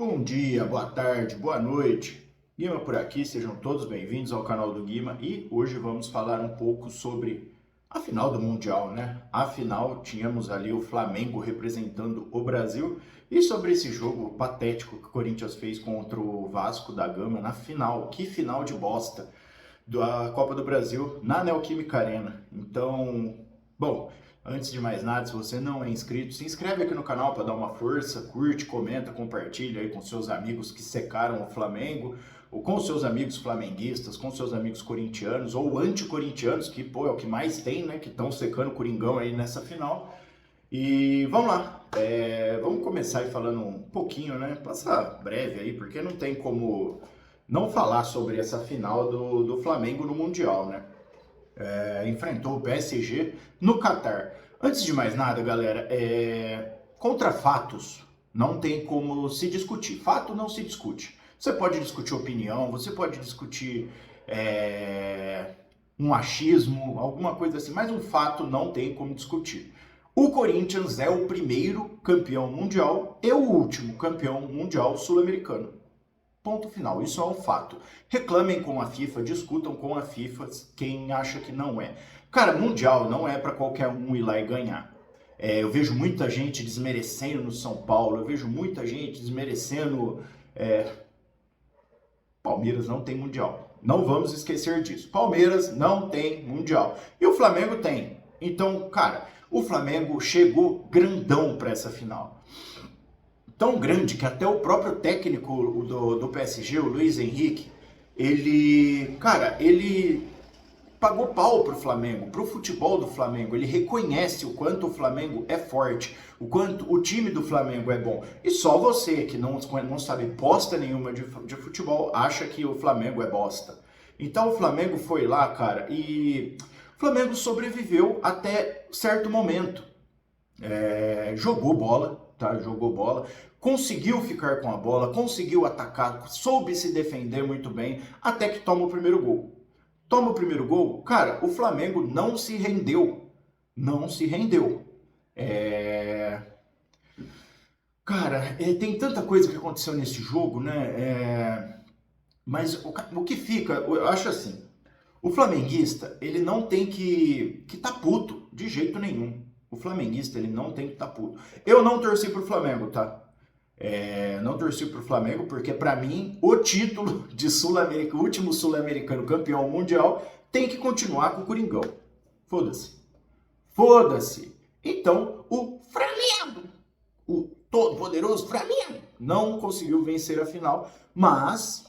Bom dia, boa tarde, boa noite. Guima por aqui, sejam todos bem-vindos ao canal do Guima e hoje vamos falar um pouco sobre a final do Mundial, né? Afinal, tínhamos ali o Flamengo representando o Brasil e sobre esse jogo patético que o Corinthians fez contra o Vasco da Gama na final. Que final de bosta da Copa do Brasil na Neoquímica Arena. Então, bom, antes de mais nada, se você não é inscrito, se inscreve aqui no canal para dar uma força, curte, comenta, compartilha aí com seus amigos que secaram o Flamengo, ou com seus amigos flamenguistas, com seus amigos corintianos, ou anticorintianos, que pô, é o que mais tem, né, que estão secando o Coringão aí nessa final. E vamos lá, vamos começar aí falando um pouquinho, né, passar breve aí, porque não tem como não falar sobre essa final do Flamengo no Mundial, né? Enfrentou o PSG no Catar. Antes de mais nada, galera, contra fatos não tem como se discutir. Fato não se discute. Você pode discutir opinião, você pode discutir um achismo, alguma coisa assim, mas um fato não tem como discutir. O Corinthians é o primeiro campeão mundial e o último campeão mundial sul-americano. Ponto final, isso é um fato. Reclamem com a FIFA, discutam com a FIFA quem acha que não é. Cara, Mundial não é para qualquer um ir lá e ganhar. Eu vejo muita gente desmerecendo no São Paulo, eu vejo muita gente desmerecendo... Palmeiras não tem Mundial. Não vamos esquecer disso. Palmeiras não tem Mundial. E o Flamengo tem. Então, cara, o Flamengo chegou grandão para essa final. Tão grande que até o próprio técnico do PSG, o Luiz Henrique, ele pagou pau pro Flamengo, pro futebol do Flamengo. Ele reconhece o quanto o Flamengo é forte, o quanto o time do Flamengo é bom. E só você que não sabe bosta nenhuma de futebol acha que o Flamengo é bosta. Então o Flamengo foi lá, cara, e o Flamengo sobreviveu até certo momento. Jogou bola. Tá, jogou bola, conseguiu ficar com a bola, conseguiu atacar, soube se defender muito bem, até que toma o primeiro gol. Toma o primeiro gol, cara, o Flamengo não se rendeu. Não se rendeu. Cara, tem tanta coisa que aconteceu nesse jogo, né? Mas o que fica, eu acho assim, o flamenguista, ele não tem que tá puto, de jeito nenhum. O flamenguista, ele não tem que estar puto. Eu não torci pro Flamengo, tá? Não torci pro Flamengo porque, pra mim, o título de Sul-América, o último sul-americano campeão mundial, tem que continuar com o Coringão. Foda-se. Foda-se. Então, o Flamengo, o todo-poderoso Flamengo, não conseguiu vencer a final, mas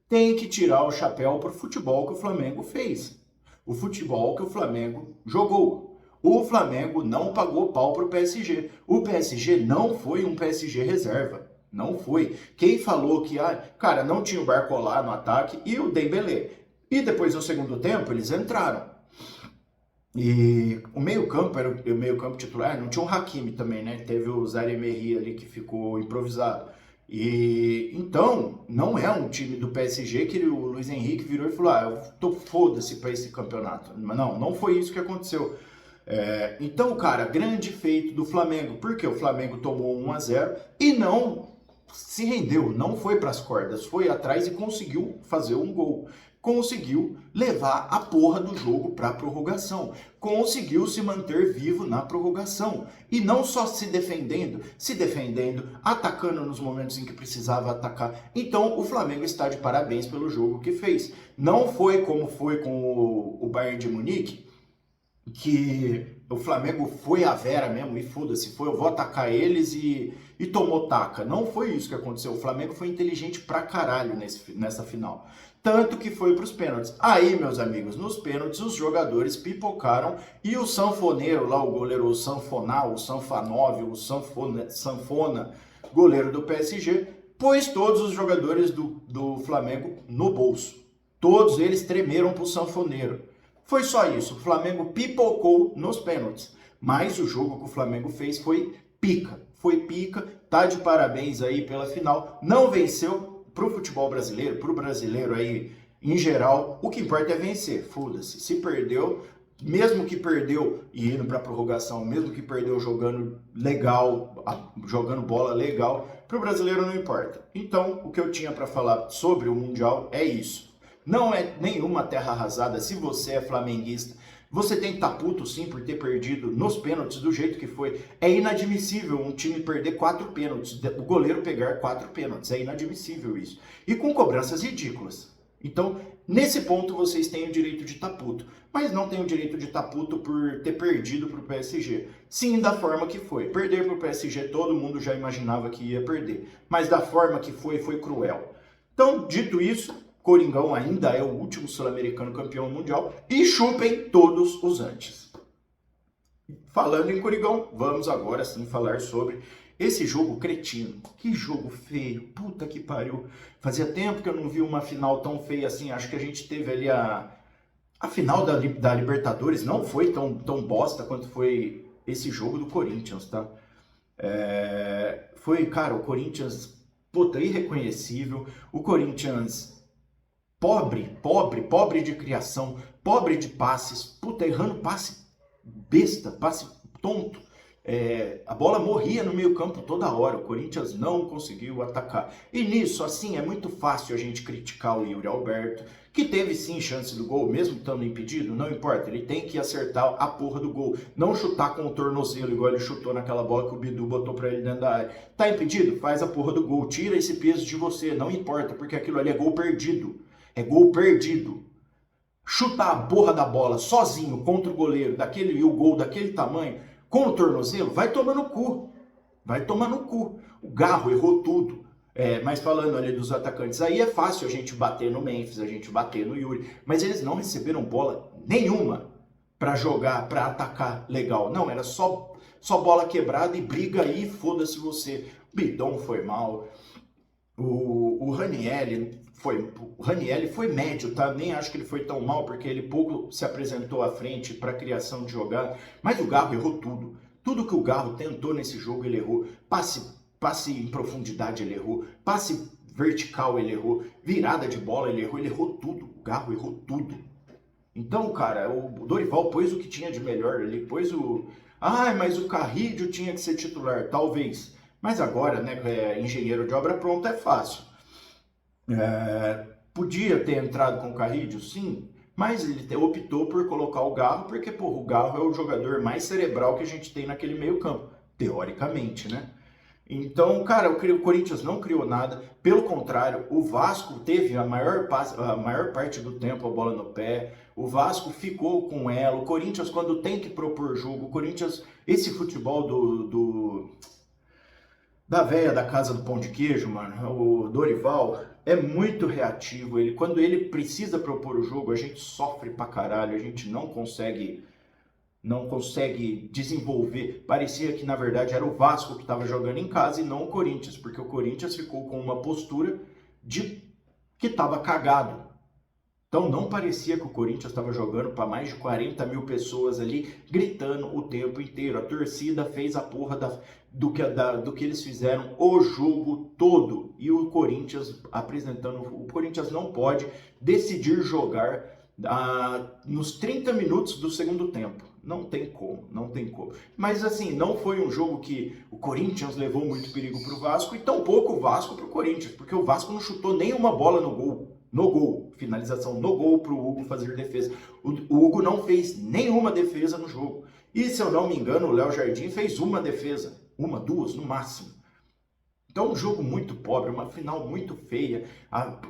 tem que tirar o chapéu pro futebol que o Flamengo fez. O futebol que o Flamengo jogou. O Flamengo não pagou pau pro PSG. O PSG não foi um PSG reserva. Não foi. Quem falou que, cara, não tinha o Barcola no ataque e o Dembélé. E depois, no segundo tempo, eles entraram. E o meio-campo era o meio-campo titular. Não tinha o Hakimi também, né? Teve o Zaire-Emery ali que ficou improvisado. E então, não é um time do PSG que o Luiz Henrique virou e falou: eu tô foda-se pra esse campeonato. Mas não foi isso que aconteceu. Então, cara, grande feito do Flamengo, porque o Flamengo tomou 1-0 e não se rendeu, não foi para as cordas, foi atrás e conseguiu fazer um gol. Conseguiu levar a porra do jogo para a prorrogação. Conseguiu se manter vivo na prorrogação. E não só se defendendo, atacando nos momentos em que precisava atacar. Então, o Flamengo está de parabéns pelo jogo que fez. Não foi como foi com o Bayern de Munique, que o Flamengo foi a vera mesmo e foda-se, eu vou atacar eles e tomou taca. Não foi isso que aconteceu. O Flamengo foi inteligente pra caralho nessa final. Tanto que foi pros pênaltis. Aí, meus amigos, nos pênaltis os jogadores pipocaram e o sanfoneiro lá, o goleiro, o Sanfonal, o Sanfanov, o Sanfona, goleiro do PSG, pôs todos os jogadores do Flamengo no bolso. Todos eles tremeram pro sanfoneiro. Foi só isso, o Flamengo pipocou nos pênaltis, mas o jogo que o Flamengo fez foi pica, tá de parabéns aí pela final, não venceu pro futebol brasileiro, pro brasileiro aí em geral, o que importa é vencer, foda-se, se perdeu, mesmo que perdeu e indo para prorrogação, mesmo que perdeu jogando legal, jogando bola legal, para o brasileiro não importa. Então, o que eu tinha para falar sobre o Mundial é isso. Não é nenhuma terra arrasada. Se você é flamenguista, você tem que estar puto sim por ter perdido nos pênaltis do jeito que foi. É inadmissível um time perder 4 pênaltis, o goleiro pegar 4 pênaltis. É inadmissível isso. E com cobranças ridículas. Então, nesse ponto, vocês têm o direito de estar puto. Mas não têm o direito de estar puto por ter perdido para o PSG. Sim, da forma que foi. Perder para o PSG, todo mundo já imaginava que ia perder. Mas da forma que foi, foi cruel. Então, dito isso, Coringão ainda é o último sul-americano campeão mundial e chupem todos os antes. Falando em Coringão, vamos agora sim falar sobre esse jogo cretino. Que jogo feio, puta que pariu. Fazia tempo que eu não vi uma final tão feia assim. Acho que a gente teve ali a final da Libertadores, não foi tão bosta quanto foi esse jogo do Corinthians, tá? Foi, cara, o Corinthians, puta, irreconhecível. O Corinthians pobre de criação, pobre de passes, puta, errando passe besta, passe tonto. A bola morria no meio campo toda hora, o Corinthians não conseguiu atacar. E nisso, assim, é muito fácil a gente criticar o Yuri Alberto, que teve sim chance do gol, mesmo estando impedido, não importa, ele tem que acertar a porra do gol, não chutar com o tornozelo, igual ele chutou naquela bola que o Bidu botou pra ele dentro da área. Tá impedido? Faz a porra do gol, tira esse peso de você, não importa, porque aquilo ali é gol perdido. É gol perdido. Chutar a porra da bola sozinho contra o goleiro e o gol daquele tamanho, com o tornozelo, vai tomar no cu. Vai tomar no cu. O Garro errou tudo. Mas falando ali dos atacantes, aí é fácil a gente bater no Memphis, a gente bater no Yuri, mas eles não receberam bola nenhuma para jogar, para atacar legal. Não, era só bola quebrada e briga aí, foda-se você. O Bidon foi mal. O Ranieri foi médio, tá? Nem acho que ele foi tão mal, porque ele pouco se apresentou à frente para a criação de jogada, mas o Garro errou tudo. Tudo que o Garro tentou nesse jogo, ele errou. Passe em profundidade, ele errou. Passe vertical, ele errou. Virada de bola, ele errou tudo. O Garro errou tudo. Então, cara, o Dorival pôs o que tinha de melhor, ele pôs mas o Carrillo tinha que ser titular, talvez. Mas agora, né, engenheiro de obra pronta é fácil. Podia ter entrado com o Carrillo, sim, mas ele optou por colocar o Garro, porque, o Garro é o jogador mais cerebral que a gente tem naquele meio campo, teoricamente, né? Então, cara, o Corinthians não criou nada, pelo contrário, o Vasco teve a maior parte do tempo a bola no pé, o Vasco ficou com ela, o Corinthians, quando tem que propor jogo, o Corinthians, esse futebol da véia da casa do pão de queijo, mano, o Dorival é muito reativo. Quando ele precisa propor o jogo, a gente sofre pra caralho, a gente não consegue desenvolver. Parecia que na verdade era o Vasco que estava jogando em casa e não o Corinthians, porque o Corinthians ficou com uma postura de que estava cagado. Então não parecia que o Corinthians estava jogando para mais de 40 mil pessoas ali, gritando o tempo inteiro. A torcida fez a porra do que eles fizeram o jogo todo. E o Corinthians apresentando... O Corinthians não pode decidir jogar nos 30 minutos do segundo tempo. Não tem como. Mas assim, não foi um jogo que o Corinthians levou muito perigo para o Vasco e tampouco o Vasco para o Corinthians, porque o Vasco não chutou nenhuma bola no gol. Finalização no gol para o Hugo fazer defesa. O Hugo não fez nenhuma defesa no jogo. E se eu não me engano, o Léo Jardim fez uma defesa. Uma, duas no máximo. Então um jogo muito pobre, uma final muito feia.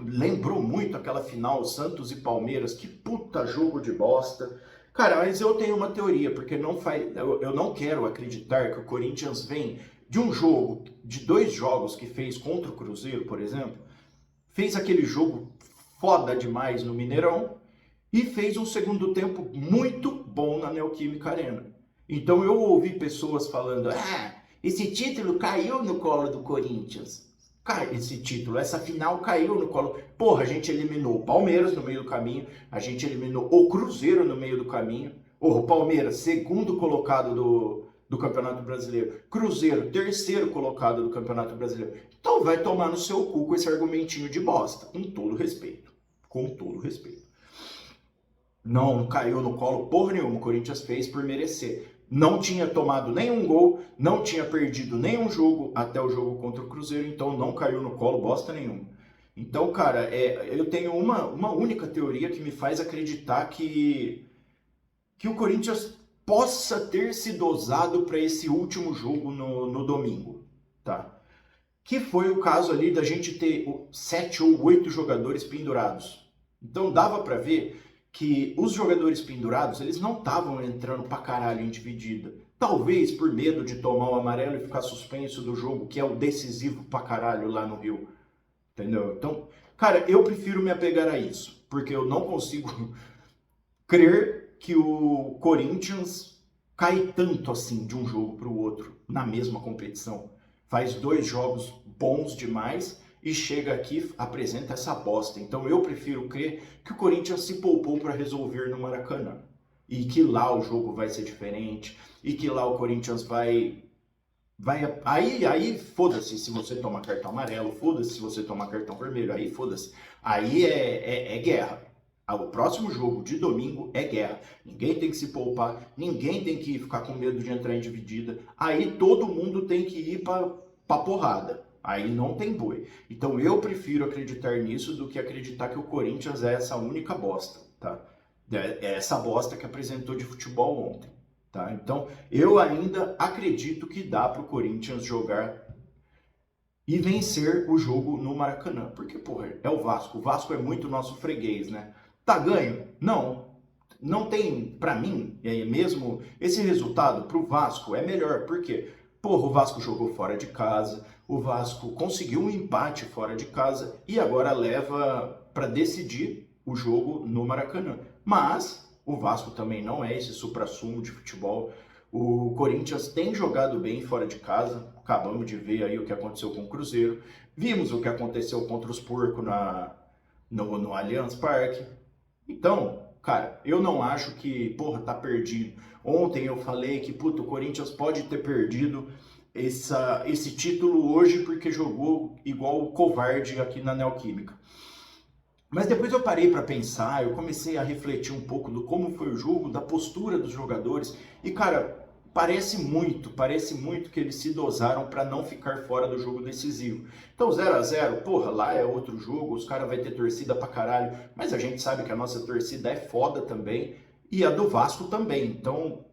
Lembrou muito aquela final Santos e Palmeiras. Que puta jogo de bosta. Cara, mas eu tenho uma teoria, porque eu não quero acreditar que o Corinthians vem de um jogo, de 2 jogos que fez contra o Cruzeiro, por exemplo, fez aquele jogo foda demais no Mineirão e fez um segundo tempo muito bom na Neoquímica Arena. Então eu ouvi pessoas falando, esse título caiu no colo do Corinthians. Cara, essa final caiu no colo. Porra, a gente eliminou o Palmeiras no meio do caminho, a gente eliminou o Cruzeiro no meio do caminho. O Palmeiras, segundo colocado do Campeonato Brasileiro. Cruzeiro, terceiro colocado do Campeonato Brasileiro. Então vai tomar no seu cu com esse argumentinho de bosta. Com todo respeito. Não caiu no colo porra nenhuma. O Corinthians fez por merecer. Não tinha tomado nenhum gol, não tinha perdido nenhum jogo até o jogo contra o Cruzeiro, então não caiu no colo bosta nenhuma. Então, cara, eu tenho uma única teoria que me faz acreditar que o Corinthians possa ter se dosado para esse último jogo no domingo, tá? Que foi o caso ali da gente ter 7 ou 8 jogadores pendurados. Então dava para ver que os jogadores pendurados, eles não estavam entrando pra caralho em dividida. Talvez por medo de tomar o amarelo e ficar suspenso do jogo, que é o decisivo pra caralho lá no Rio. Entendeu? Então, cara, eu prefiro me apegar a isso, porque eu não consigo crer que o Corinthians cai tanto assim de um jogo para o outro na mesma competição. Faz 2 jogos bons demais e chega aqui, apresenta essa bosta. Então eu prefiro crer que o Corinthians se poupou para resolver no Maracanã. E que lá o jogo vai ser diferente. E que lá o Corinthians vai aí foda-se se você toma cartão amarelo, foda-se se você toma cartão vermelho, aí foda-se. Aí é guerra. O próximo jogo de domingo é guerra. Ninguém tem que se poupar, ninguém tem que ficar com medo de entrar em dividida. Aí todo mundo tem que ir pra porrada. Aí não tem boi. Então eu prefiro acreditar nisso do que acreditar que o Corinthians é essa única bosta, tá? É essa bosta que apresentou de futebol ontem, tá? Então eu ainda acredito que dá pro Corinthians jogar e vencer o jogo no Maracanã. Porque, porra, é o Vasco. O Vasco é muito nosso freguês, né? Tá ganho? Não. Não tem, pra mim, mesmo esse resultado pro Vasco é melhor. Por quê? Porra, o Vasco jogou fora de casa, o Vasco conseguiu um empate fora de casa e agora leva pra decidir o jogo no Maracanã. Mas o Vasco também não é esse suprassumo de futebol. O Corinthians tem jogado bem fora de casa. Acabamos de ver aí o que aconteceu com o Cruzeiro. Vimos o que aconteceu contra os Porcos no Allianz Parque. Então, cara, eu não acho que, porra, tá perdido. Ontem eu falei que, puto, o Corinthians pode ter perdido esse título hoje porque jogou igual o covarde aqui na Neoquímica. Mas depois eu parei para pensar, eu comecei a refletir um pouco do como foi o jogo, da postura dos jogadores. E, cara, parece muito que eles se dosaram para não ficar fora do jogo decisivo. Então 0-0, porra, lá é outro jogo, os caras vão ter torcida pra caralho, mas a gente sabe que a nossa torcida é foda também, e a do Vasco também. Então,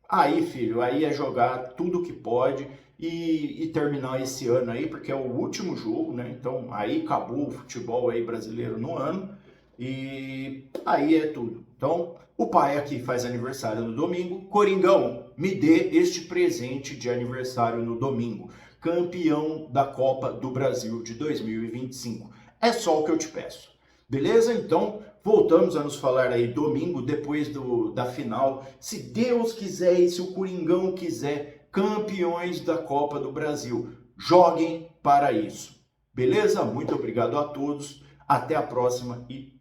aí, filho, aí é jogar tudo que pode e terminar esse ano aí, porque é o último jogo, né? Então, aí acabou o futebol aí brasileiro no ano, e aí é tudo. Então, o pai aqui faz aniversário no domingo. Coringão, me dê este presente de aniversário no domingo. Campeão da Copa do Brasil de 2025. É só o que eu te peço. Beleza? Então, voltamos a nos falar aí domingo, depois da final. Se Deus quiser e se o Coringão quiser, campeões da Copa do Brasil. Joguem para isso. Beleza? Muito obrigado a todos. Até a próxima e